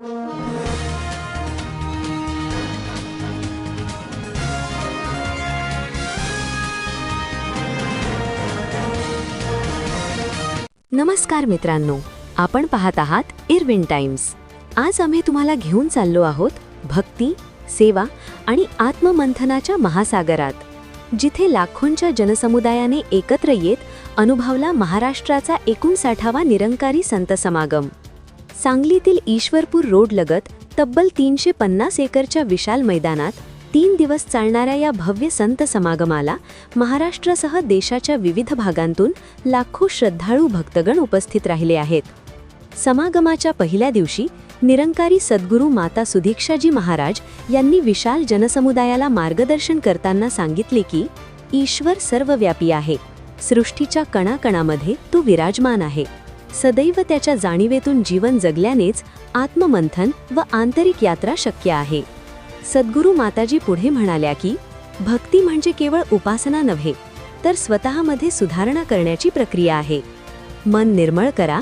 नमस्कार मित्रांनो, आपण पाहत आहात इरविन टाइम्स। आज आम्ही तुम्हाला घेऊन चाललो आहोत भक्ती, सेवा आणि आत्ममंथनाच्या महासागरात, जिथे लाखोंच्या जनसमुदायाने एकत्र येत अनुभवला महाराष्ट्राचा 59वा निरंकारी संत समागम। सांगलीतील ईश्वरपूर रोड लगत तब्बल 350 एकरच्या विशाल मैदानात 3 दिवस चालणाऱ्या या भव्य संत समागमाला महाराष्ट्रासह देशाच्या विविध भागांतून लाखो श्रद्धाळू भक्तगण उपस्थित राहिले आहेत। समागमाच्या पहिल्या दिवशी निरंकारी सद्गुरू माता सुदीक्षाजी महाराज यांनी विशाल जनसमुदायाला मार्गदर्शन करताना सांगितले की ईश्वर सर्वव्यापी आहे, सृष्टीच्या कणाकणामध्ये तो विराजमान आहे। सदैव त्याच्या जाणीवेतून जीवन जगल्यानेच आत्ममंथन व आंतरिक यात्रा शक्य आहे। सद्गुरू माताजी पुढे म्हणाल्या की भक्ती म्हणजे केवळ उपासना नव्हे, तर स्वतःमध्ये सुधारणा करण्याची प्रक्रिया आहे। मन निर्मळ करा,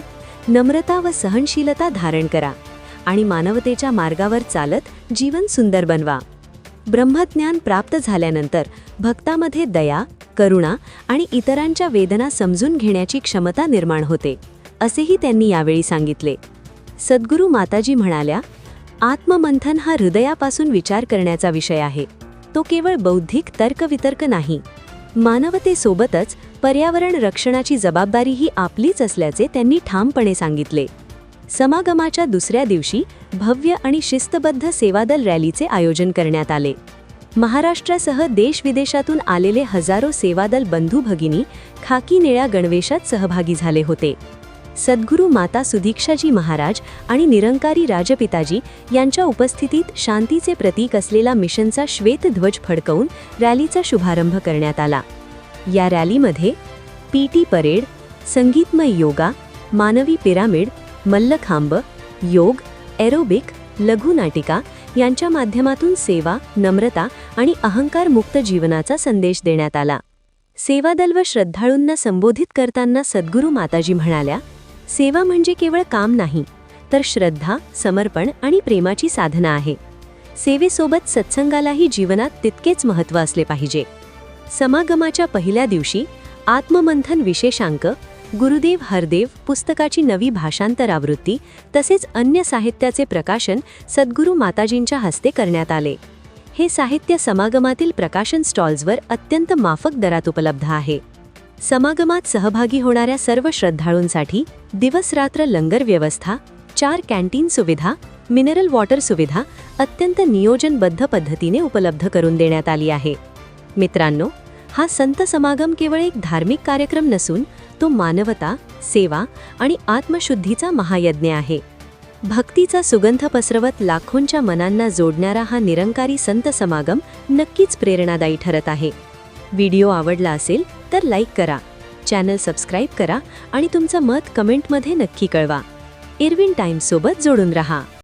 नम्रता व सहनशीलता धारण करा आणि मानवतेच्या मार्गावर चालत जीवन सुंदर बनवा। ब्रह्मज्ञान प्राप्त झाल्यानंतर भक्तामध्ये दया, करुणा आणि इतरांच्या वेदना समजून घेण्याची क्षमता निर्माण होते, असेही त्यांनी यावेळी सांगितले। सद्गुरू माताजी म्हणाल्या, आत्ममंथन हा हृदयापासून विचार करण्याचा विषय आहे। तो केवळ बौद्धिक तर्कवितर्क नाही, मानवतेसोबतच पर्यावरण रक्षणाची जबाबदारीही आपलीच असल्याचे त्यांनी ठामपणे सांगितले। समागमाच्या दुसऱ्या दिवशी भव्य आणि शिस्तबद्ध सेवादल रॅलीचे आयोजन करण्यात आले। महाराष्ट्रासह देशविदेशातून आलेले हजारो सेवादल बंधू भगिनी खाकी निळ्या गणवेशात सहभागी झाले होते। सद्गुरू माता सुदीक्षाजी महाराज आणि निरंकारी राजपिताजी यांच्या उपस्थितीत शांतीचे प्रतीक असलेला मिशनचा श्वेत ध्वज फडकवून रॅलीचा शुभारंभ करण्यात आला। या रॅलीमध्ये पीटी परेड, संगीतमय योगा, मानवी पिरामिड, मल्लखांब, योग, एरोबिक, लघुनाटिका यांच्या माध्यमातून सेवा, नम्रता आणि अहंकारमुक्त जीवनाचा संदेश देण्यात आला। सेवादल व श्रद्धाळूंना संबोधित करताना सद्गुरू माताजी म्हणाल्या, सेवा म्हणजे केवळ काम नाही, तर श्रद्धा, समर्पण आणि प्रेमाची साधना आहे। सेवेसोबत सत्संगालाही जीवनात तितकेच महत्त्व असले पाहिजे। समागमाच्या पहिल्या दिवशी आत्ममंथन विशेषांक, गुरुदेव हरदेव पुस्तकाची नवी भाषांतर आवृत्ती तसेच अन्य साहित्याचे प्रकाशन सद्गुरू माताजींच्या हस्ते करण्यात आले। हे साहित्य समागमातील प्रकाशन स्टॉल्सवर अत्यंत माफक दरात उपलब्ध आहे। समागमात सहभागी होणाऱ्या सर्व श्रद्धाळूंसाठी दिवस-रात्र लंगर व्यवस्था, 4 कॅन्टीन सुविधा, मिनरल वॉटर सुविधा अत्यंत नियोजनबद्ध पद्धतीने उपलब्ध करून देण्यात आली आहे। मित्रांनो, हा संत समागम केवळ एक धार्मिक कार्यक्रम नसून तो मानवता, सेवा आणि आत्मशुद्धीचा महायज्ञ आहे। भक्तीचा सुगंध पसरवत लाखोंच्या मनांना जोडणारा हा निरंकारी संत समागम नक्कीच प्रेरणादायी ठरत आहे। व्हिडिओ आवडला असेल तर लाईक करा, चॅनल सबस्क्राईब करा आणि तुमचं मत कमेंटमध्ये नक्की कळवा। इरविन टाइम्स सोबत जोडून रहा।